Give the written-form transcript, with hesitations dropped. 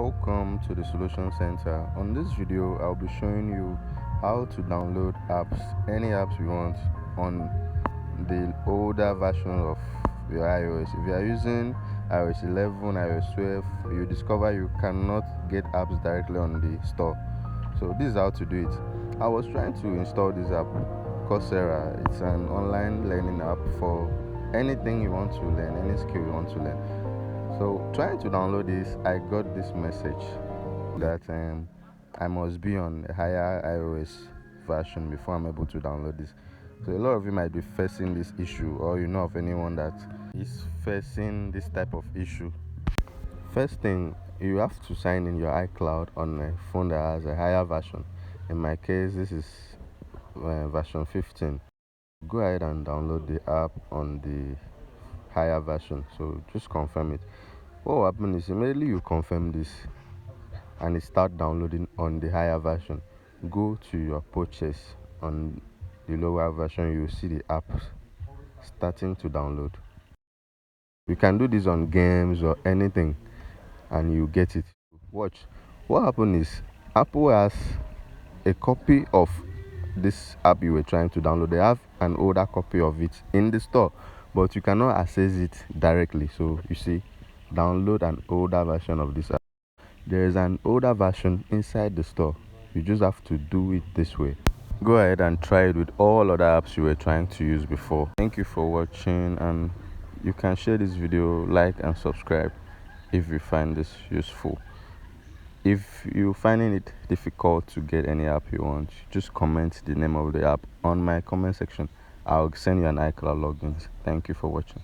Welcome to the Solution Center. On this video, I'll be showing you how to download apps, any apps you want on the older version of your iOS. If you are using iOS 11, iOS 12, you discover you cannot get apps directly on the store. So this is how to do it. I was trying to install this app, Coursera. It's an online learning app for anything you want to learn, any skill you want to learn. So trying to download this, I got this message that I must be on a higher iOS version before I'm able to download this. So a lot of you might be facing this issue, or you know of anyone that is facing this type of issue. First thing, you have to sign in your iCloud on a phone that has a higher version. In my case, this is version 15. Go ahead and download the app on the higher version. So just confirm it. What will happen is immediately you confirm this and it start downloading on the higher version, go to your purchase on the lower version. You see the app starting to download. You can do this on games or anything and you get it. Watch what happens is Apple has a copy of this app you were trying to download. They have an older copy of it in the store, but you cannot access it directly. So you see, download an older version of this app. There is an older version inside the store. You just have to do it this way. Go ahead and try it with all other apps you were trying to use before. Thank you for watching, and you can share this video, like and subscribe if you find this useful. If you're finding it difficult to get any app you want, just comment the name of the app on my comment section. I'll send you an iCloud login. Thank you for watching.